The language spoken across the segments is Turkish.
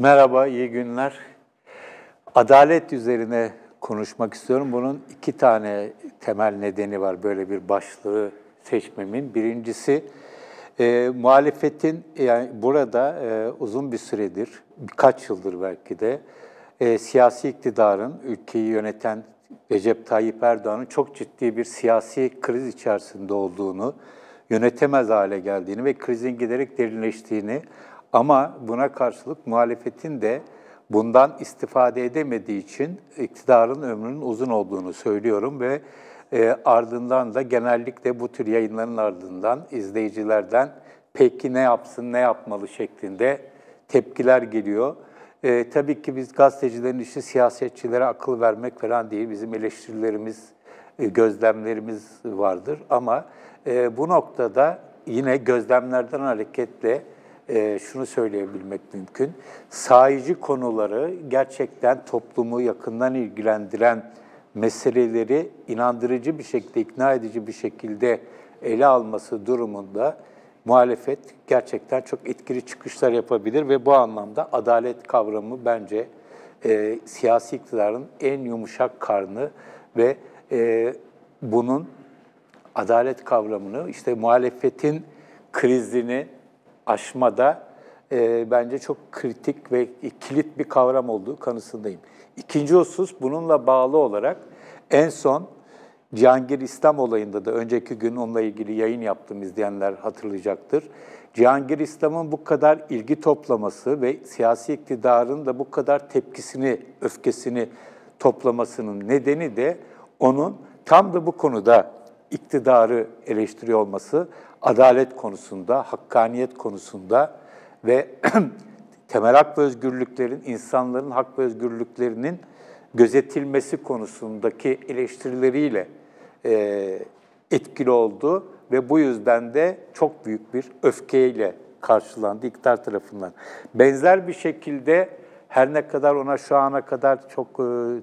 Merhaba, iyi günler. Adalet üzerine konuşmak istiyorum. Bunun iki tane temel nedeni var böyle bir başlığı seçmemin. Birincisi, muhalefetin yani burada uzun bir süredir, birkaç yıldır belki de siyasi iktidarın, ülkeyi yöneten Recep Tayyip Erdoğan'ın çok ciddi bir siyasi kriz içerisinde olduğunu, yönetemez hale geldiğini ve krizin giderek derinleştiğini ama buna karşılık muhalefetin de bundan istifade edemediği için iktidarın ömrünün uzun olduğunu söylüyorum ve ardından da genellikle bu tür yayınların ardından izleyicilerden peki ne yapsın, ne yapmalı şeklinde tepkiler geliyor. Tabii ki biz gazetecilerin işi siyasetçilere akıl vermek falan değil. Bizim eleştirilerimiz, gözlemlerimiz vardır. Ama bu noktada yine gözlemlerden hareketle şunu söyleyebilmek mümkün. Sahici konuları gerçekten toplumu yakından ilgilendiren meseleleri inandırıcı bir şekilde, ikna edici bir şekilde ele alması durumunda muhalefet gerçekten çok etkili çıkışlar yapabilir ve bu anlamda adalet kavramı bence siyasi iktidarın en yumuşak karnı ve bunun adalet kavramını işte muhalefetin krizini aşmada bence çok kritik ve kilit bir kavram olduğu kanısındayım. İkinci husus bununla bağlı olarak en son Cihangir İslam olayında da önceki gün onunla ilgili yayın yaptım, izleyenler hatırlayacaktır. Cihangir İslam'ın bu kadar ilgi toplaması ve siyasi iktidarın da bu kadar tepkisini, öfkesini toplamasının nedeni de onun tam da bu konuda iktidarı eleştiriyor olması, adalet konusunda, hakkaniyet konusunda ve temel hak ve özgürlüklerin, insanların hak ve özgürlüklerinin gözetilmesi konusundaki eleştirileriyle etkili oldu ve bu yüzden de çok büyük bir öfkeyle karşılandı iktidar tarafından. Benzer bir şekilde her ne kadar ona şu ana kadar çok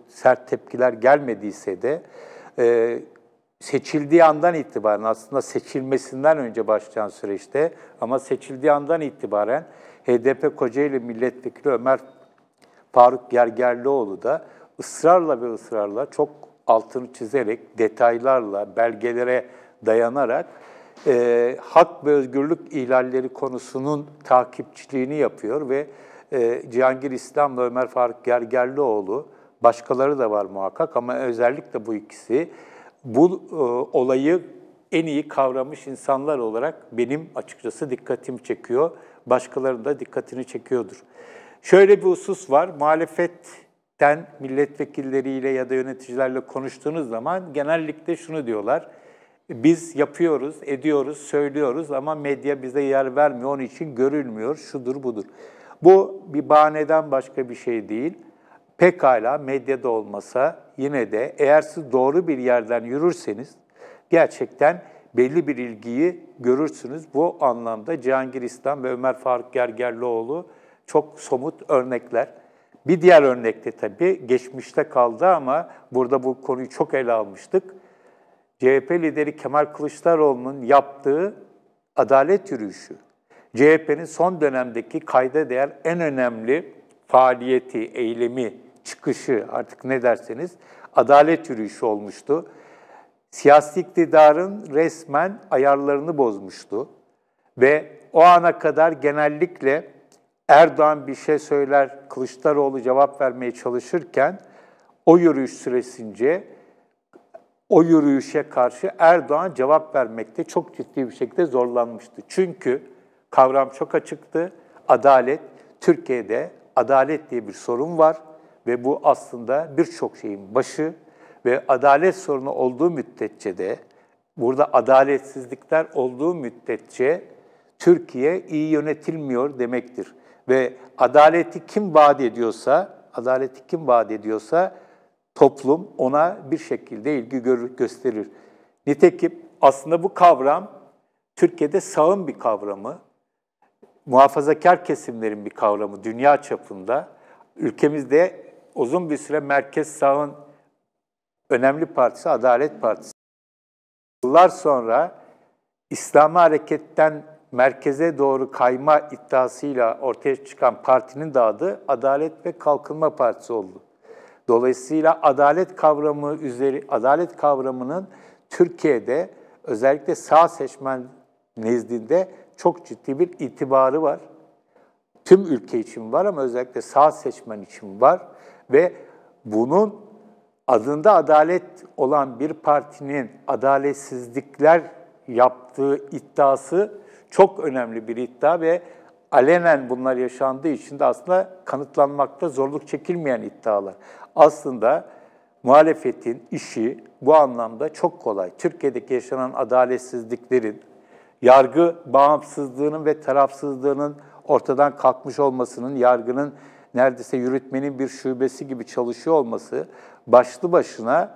sert tepkiler gelmediyse de seçildiği andan itibaren aslında seçilmesinden önce başlayan süreçte ama seçildiği andan itibaren HDP Kocaeli Milletvekili Ömer Faruk Gergerlioğlu da ısrarla çok altını çizerek, detaylarla, belgelere dayanarak hak ve özgürlük ihlalleri konusunun takipçiliğini yapıyor ve Cihangir İslam'la Ömer Faruk Gergerlioğlu, başkaları da var muhakkak ama özellikle bu ikisi, bu olayı en iyi kavramış insanlar olarak benim açıkçası dikkatimi çekiyor. Başkalarının da dikkatini çekiyordur. Şöyle bir husus var, muhalefetten milletvekilleriyle ya da yöneticilerle konuştuğunuz zaman genellikle şunu diyorlar, biz yapıyoruz, ediyoruz, söylüyoruz ama medya bize yer vermiyor, onun için görülmüyor, şudur budur. Bu bir bahaneden başka bir şey değil. Pekala medyada olmasa yine de eğer siz doğru bir yerden yürürseniz gerçekten belli bir ilgiyi görürsünüz. Bu anlamda Cihangir İslam ve Ömer Faruk Gergerlioğlu çok somut örnekler. Bir diğer örnek de tabii geçmişte kaldı ama burada bu konuyu çok ele almıştık. CHP lideri Kemal Kılıçdaroğlu'nun yaptığı adalet yürüyüşü. CHP'nin son dönemdeki kayda değer en önemli faaliyeti, eylemi, çıkışı artık ne derseniz adalet yürüyüşü olmuştu. Siyasi iktidarın resmen ayarlarını bozmuştu ve o ana kadar genellikle Erdoğan bir şey söyler, Kılıçdaroğlu cevap vermeye çalışırken o yürüyüş süresince o yürüyüşe karşı Erdoğan cevap vermekte çok ciddi bir şekilde zorlanmıştı. Çünkü kavram çok açıktı. Adalet, Türkiye'de adalet diye bir sorun var ve bu aslında birçok şeyin başı ve adalet sorunu olduğu müddetçe de, burada adaletsizlikler olduğu müddetçe Türkiye iyi yönetilmiyor demektir. Ve adaleti kim vaat ediyorsa toplum ona bir şekilde ilgi gösterir. Nitekim aslında bu kavram Türkiye'de sağın bir kavramı, muhafazakar kesimlerin bir kavramı dünya çapında. Ülkemizde uzun bir süre merkez sağın önemli partisi Adalet Partisi. Yıllar sonra İslami hareketten merkeze doğru kayma iddiasıyla ortaya çıkan partinin de adı Adalet ve Kalkınma Partisi oldu. Dolayısıyla adalet kavramının Türkiye'de özellikle sağ seçmen nezdinde çok ciddi bir itibarı var. Tüm ülke için var ama özellikle sağ seçmen için var ve bunun adında adalet olan bir partinin adaletsizlikler yaptığı iddiası çok önemli bir iddia ve alenen bunlar yaşandığı için de aslında kanıtlanmakta zorluk çekilmeyen iddialar. Aslında muhalefetin işi bu anlamda çok kolay. Türkiye'deki yaşanan adaletsizliklerin, yargı bağımsızlığının ve tarafsızlığının ortadan kalkmış olmasının, yargının neredeyse yürütmenin bir şubesi gibi çalışıyor olması başlı başına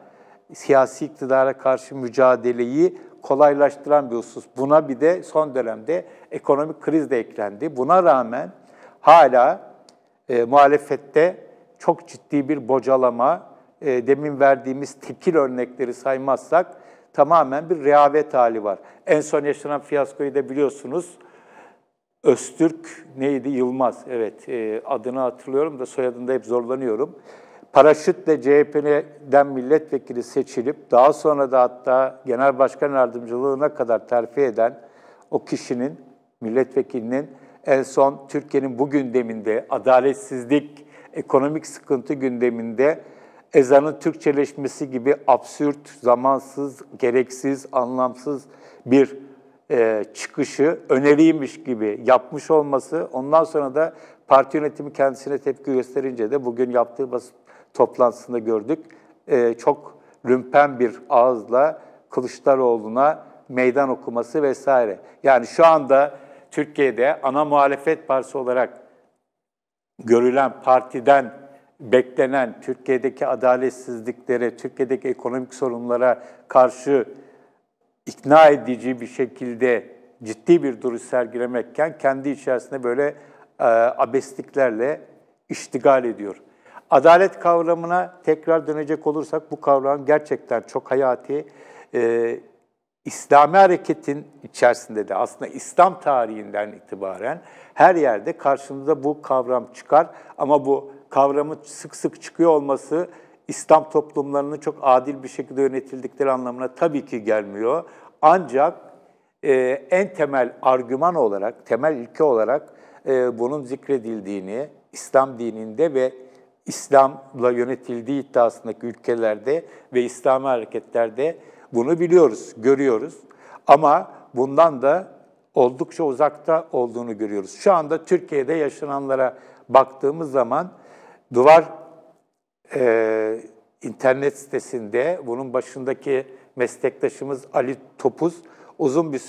siyasi iktidara karşı mücadeleyi kolaylaştıran bir husus. Buna bir de son dönemde ekonomik kriz de eklendi. Buna rağmen hala muhalefette çok ciddi bir bocalama, demin verdiğimiz tekil örnekleri saymazsak tamamen bir rehavet hali var. En son yaşanan fiyaskoyu da biliyorsunuz. Öztürk neydi? Yılmaz. Evet, adını hatırlıyorum da soyadını da hep zorlanıyorum. Paraşütle CHP'den milletvekili seçilip daha sonra da hatta genel başkan yardımcılığına kadar terfi eden o kişinin, milletvekilinin en son Türkiye'nin bu gündeminde adaletsizlik, ekonomik sıkıntı gündeminde ezanın Türkçeleşmesi gibi absürt, zamansız, gereksiz, anlamsız bir çıkışı öneriymiş gibi yapmış olması, ondan sonra da parti yönetimi kendisine tepki gösterince de bugün yaptığı basın toplantısında gördük. Çok lümpen bir ağızla Kılıçdaroğlu'na meydan okuması vesaire. Yani şu anda Türkiye'de ana muhalefet partisi olarak görülen partiden beklenen Türkiye'deki adaletsizliklere, Türkiye'deki ekonomik sorunlara karşı ikna edici bir şekilde ciddi bir duruş sergilemekken kendi içerisinde böyle abesliklerle iştigal ediyor. Adalet kavramına tekrar dönecek olursak bu kavram gerçekten çok hayati. İslami hareketin içerisinde de aslında İslam tarihinden itibaren her yerde karşımıza bu kavram çıkar. Ama bu kavramın sık sık çıkıyor olması İslam toplumlarının çok adil bir şekilde yönetildikleri anlamına tabii ki gelmiyor. Ancak en temel argüman olarak, temel ilke olarak bunun zikredildiğini, İslam dininde ve İslam'la yönetildiği iddiasındaki ülkelerde ve İslami hareketlerde bunu biliyoruz, görüyoruz. Ama bundan da oldukça uzakta olduğunu görüyoruz. Şu anda Türkiye'de yaşananlara baktığımız zaman Duvar internet sitesinde bunun başındaki meslektaşımız Ali Topuz uzun bir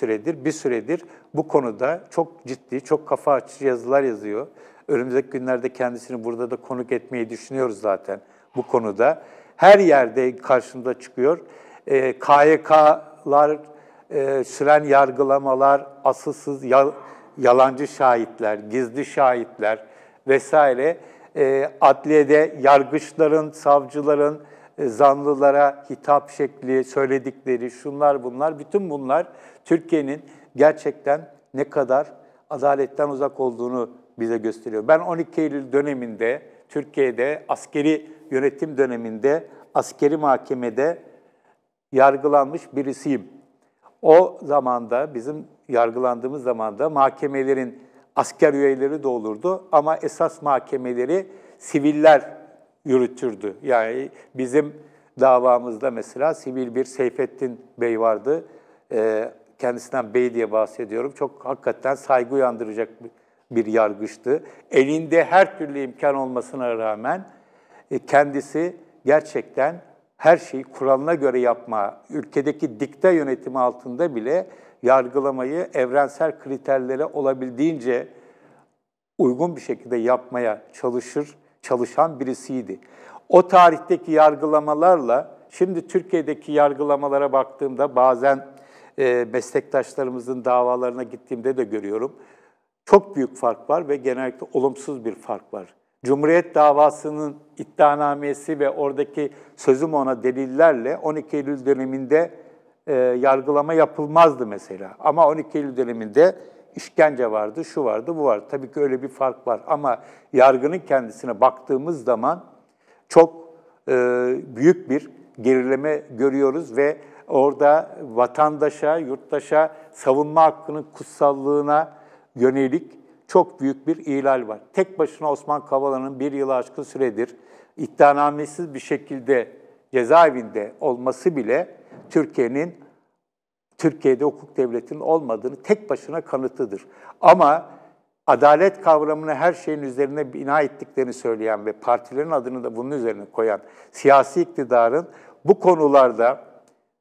süredir bu konuda çok ciddi, çok kafa açıcı yazılar yazıyor. Önümüzdeki günlerde kendisini burada da konuk etmeyi düşünüyoruz zaten bu konuda. Her yerde karşımıza çıkıyor. KYK'lar, süren yargılamalar, asılsız, yalancı şahitler, gizli şahitler vesaire. Adliyede yargıçların, savcıların zanlılara hitap şekli, söyledikleri, şunlar bunlar, bütün bunlar Türkiye'nin gerçekten ne kadar adaletten uzak olduğunu bize gösteriyor. Ben 12 Eylül döneminde, Türkiye'de askeri yönetim döneminde, askeri mahkemede yargılanmış birisiyim. O zamanda, bizim yargılandığımız zamanda mahkemelerin asker üyeleri de olurdu ama esas mahkemeleri siviller yürütürdü. Yani bizim davamızda mesela sivil bir Seyfettin Bey vardı. Kendisinden Bey diye bahsediyorum. Çok hakikaten saygı uyandıracak bir yargıçtı. Elinde her türlü imkan olmasına rağmen kendisi gerçekten her şeyi kuralına göre yapma, ülkedeki dikta yönetimi altında bile yargılamayı evrensel kriterlere olabildiğince uygun bir şekilde yapmaya çalışan birisiydi. O tarihteki yargılamalarla şimdi Türkiye'deki yargılamalara baktığımda bazen meslektaşlarımızın davalarına gittiğimde de görüyorum. Çok büyük fark var ve genellikle olumsuz bir fark var. Cumhuriyet davasının iddianamesi ve oradaki sözüm ona delillerle 12 Eylül döneminde yargılama yapılmazdı mesela. Ama 12 Eylül döneminde işkence vardı, şu vardı, bu vardı. Tabii ki öyle bir fark var ama yargının kendisine baktığımız zaman çok büyük bir gerileme görüyoruz ve orada vatandaşa, yurttaşa savunma hakkının kutsallığına yönelik çok büyük bir ihlal var. Tek başına Osman Kavala'nın 1 yılı aşkın süredir iddianamesiz bir şekilde cezaevinde olması bile Türkiye'de hukuk devletinin olmadığını tek başına kanıtıdır. Ama adalet kavramını her şeyin üzerine bina ettiklerini söyleyen ve partilerin adını da bunun üzerine koyan siyasi iktidarın bu konularda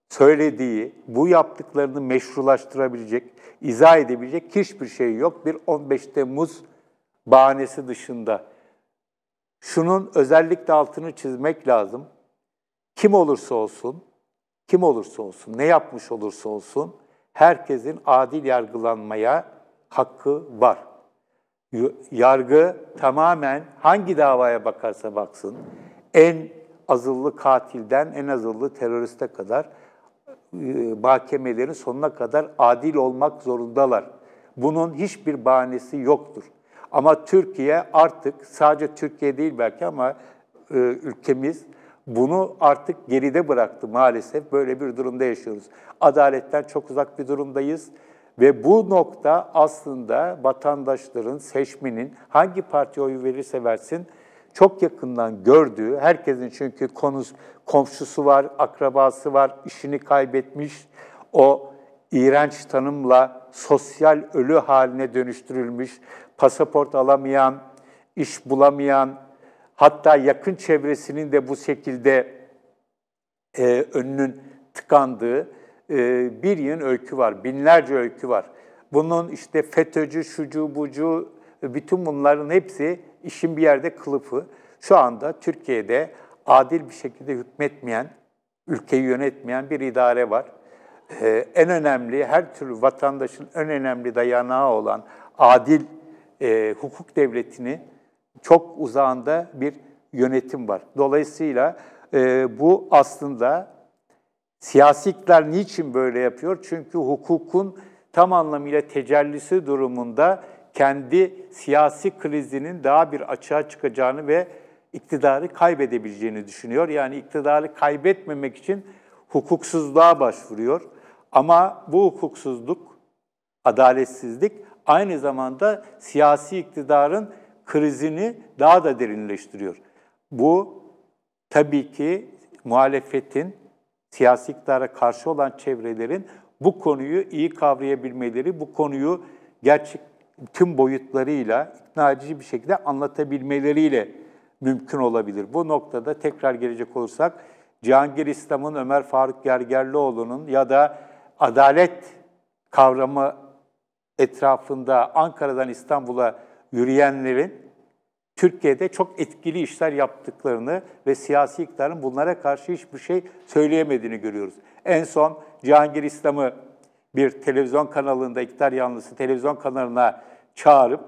söylediği, bu yaptıklarını meşrulaştırabilecek, izah edebilecek hiçbir şey yok. Bir 15 Temmuz bahanesi dışında. Şunun özellikle altını çizmek lazım. Kim olursa olsun, ne yapmış olursa olsun, herkesin adil yargılanmaya hakkı var. Yargı tamamen hangi davaya bakarsa baksın, en azıllı katilden en azıllı teröriste kadar mahkemelerin sonuna kadar adil olmak zorundalar. Bunun hiçbir bahanesi yoktur. Ama Türkiye artık, sadece Türkiye değil belki ama ülkemiz bunu artık geride bıraktı maalesef. Böyle bir durumda yaşıyoruz. Adaletten çok uzak bir durumdayız. Ve bu nokta aslında vatandaşların, seçmenin hangi partiye oy verirse versin çok yakından gördüğü, herkesin çünkü komşusu var, akrabası var, işini kaybetmiş, o iğrenç tanımla sosyal ölü haline dönüştürülmüş, pasaport alamayan, iş bulamayan, hatta yakın çevresinin de bu şekilde önünün tıkandığı bir yığın öykü var, binlerce öykü var. Bunun işte FETÖ'cü, şucu, bucu, bütün bunların hepsi işin bir yerde kılıfı. Şu anda Türkiye'de adil bir şekilde hükmetmeyen, ülkeyi yönetmeyen bir idare var. En önemli, her türlü vatandaşın en önemli dayanağı olan adil hukuk devletini çok uzağında bir yönetim var. Dolayısıyla bu aslında siyasi iktidar niçin böyle yapıyor? Çünkü hukukun tam anlamıyla tecellisi durumunda kendi siyasi krizinin daha bir açığa çıkacağını ve iktidarı kaybedebileceğini düşünüyor. Yani iktidarı kaybetmemek için hukuksuzluğa başvuruyor. Ama bu hukuksuzluk, adaletsizlik aynı zamanda siyasi iktidarın krizini daha da derinleştiriyor. Bu tabii ki muhalefetin, siyasi iktidara karşı olan çevrelerin bu konuyu iyi kavrayabilmeleri, bu konuyu tüm boyutlarıyla ikna edici bir şekilde anlatabilmeleriyle mümkün olabilir. Bu noktada tekrar gelecek olursak, Cihangir İslam'ın, Ömer Faruk Gergerlioğlu'nun ya da adalet kavramı etrafında Ankara'dan İstanbul'a yürüyenlerin Türkiye'de çok etkili işler yaptıklarını ve siyasi iktidarın bunlara karşı hiçbir şey söyleyemediğini görüyoruz. En son Cihangir İslam'ı bir televizyon kanalında, iktidar yanlısı televizyon kanalına çağırıp,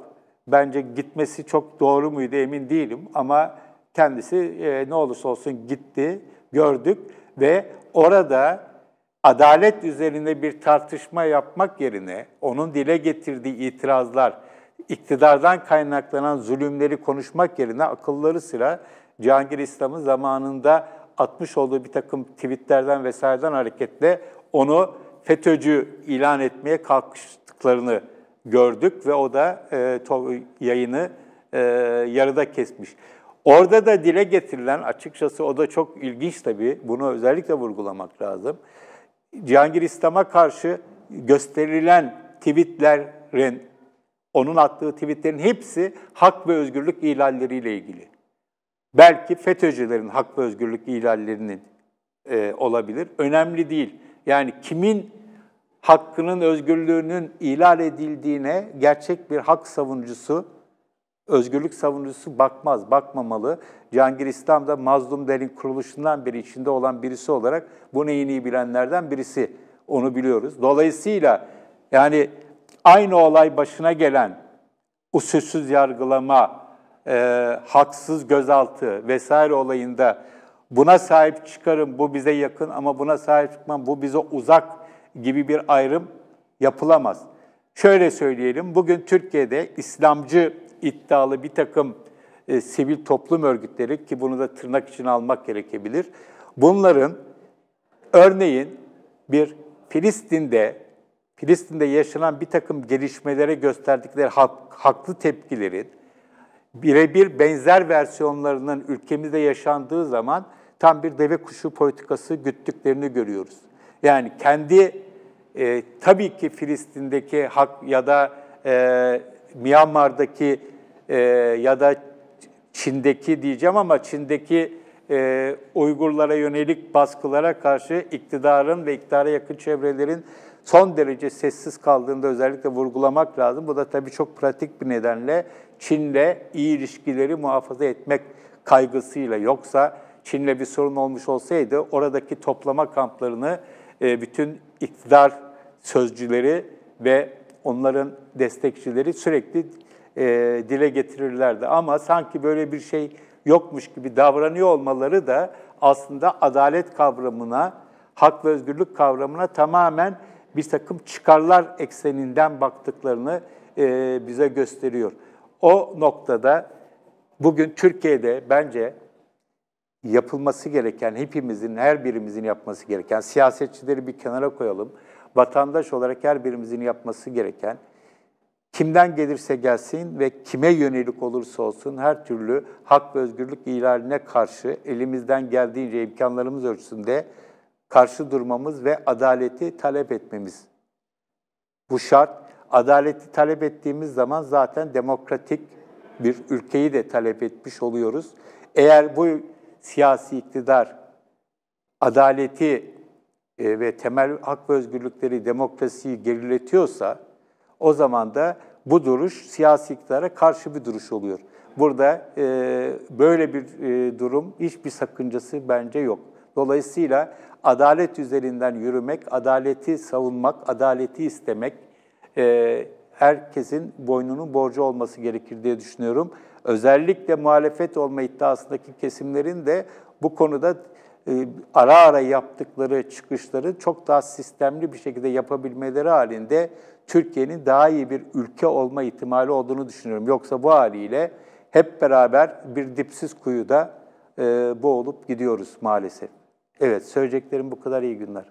bence gitmesi çok doğru muydu emin değilim ama kendisi ne olursa olsun gitti, gördük ve orada adalet üzerinde bir tartışma yapmak yerine onun dile getirdiği itirazlar, iktidardan kaynaklanan zulümleri konuşmak yerine akılları sıra Cihangir İslam'ın zamanında atmış olduğu bir takım tweetlerden vesaireden hareketle onu FETÖ'cü ilan etmeye kalkıştıklarını gördük ve o da yayını yarıda kesmiş. Orada da dile getirilen, açıkçası o da çok ilginç tabii, bunu özellikle vurgulamak lazım. Cihangir İslam'a karşı gösterilen tweetlerin, onun attığı tweetlerin hepsi hak ve özgürlük ihlalleriyle ilgili. Belki FETÖ'cülerin hak ve özgürlük ihlallerinin olabilir. Önemli değil. Yani kimin hakkının, özgürlüğünün ihlal edildiğine gerçek bir hak savunucusu, özgürlük savunucusu bakmamalı. Cihangir İslam da Mazlumların kuruluşundan beri içinde olan birisi olarak bunu en iyi bilenlerden birisi. Onu biliyoruz. Dolayısıyla yani aynı olay başına gelen usulsüz yargılama, haksız gözaltı vesaire olayında buna sahip çıkarım, bu bize yakın ama buna sahip çıkmam, bu bize uzak gibi bir ayrım yapılamaz. Şöyle söyleyelim, bugün Türkiye'de İslamcı iddialı bir takım sivil toplum örgütleri, ki bunu da tırnak içine almak gerekebilir, bunların örneğin bir Filistin'de yaşanan bir takım gelişmelere gösterdikleri haklı tepkilerin birebir benzer versiyonlarının ülkemizde yaşandığı zaman tam bir deve kuşu politikası güttüklerini görüyoruz. Yani tabii ki Filistin'deki hak ya da Myanmar'daki ya da Çin'deki diyeceğim ama Çin'deki Uygurlara yönelik baskılara karşı iktidarın ve iktidara yakın çevrelerin son derece sessiz kaldığını da özellikle vurgulamak lazım. Bu da tabii çok pratik bir nedenle Çin'le iyi ilişkileri muhafaza etmek kaygısıyla. Yoksa Çin'le bir sorun olmuş olsaydı oradaki toplama kamplarını bütün iktidar sözcüleri ve onların destekçileri sürekli dile getirirlerdi. Ama sanki böyle bir şey yokmuş gibi davranıyor olmaları da aslında adalet kavramına, hak ve özgürlük kavramına tamamen bir takım çıkarlar ekseninden baktıklarını bize gösteriyor. O noktada bugün Türkiye'de bence yapılması gereken, hepimizin, her birimizin yapması gereken, siyasetçileri bir kenara koyalım, vatandaş olarak her birimizin yapması gereken, kimden gelirse gelsin ve kime yönelik olursa olsun her türlü hak ve özgürlük ihlaline karşı elimizden geldiğince imkanlarımız ölçüsünde karşı durmamız ve adaleti talep etmemiz. Bu şart. Adaleti talep ettiğimiz zaman zaten demokratik bir ülkeyi de talep etmiş oluyoruz. Eğer bu siyasi iktidar adaleti ve temel hak ve özgürlükleri, demokrasiyi geriletiyorsa o zaman da bu duruş siyasi iktidara karşı bir duruş oluyor. Burada böyle bir durum, hiçbir sakıncası bence yok. Dolayısıyla adalet üzerinden yürümek, adaleti savunmak, adaleti istemek herkesin boynunun borcu olması gerekir diye düşünüyorum. Özellikle muhalefet olma iddiasındaki kesimlerin de bu konuda ara ara yaptıkları çıkışları çok daha sistemli bir şekilde yapabilmeleri halinde Türkiye'nin daha iyi bir ülke olma ihtimali olduğunu düşünüyorum. Yoksa bu haliyle hep beraber bir dipsiz kuyuda boğulup gidiyoruz maalesef. Evet, söyleyeceklerim bu kadar. İyi günler.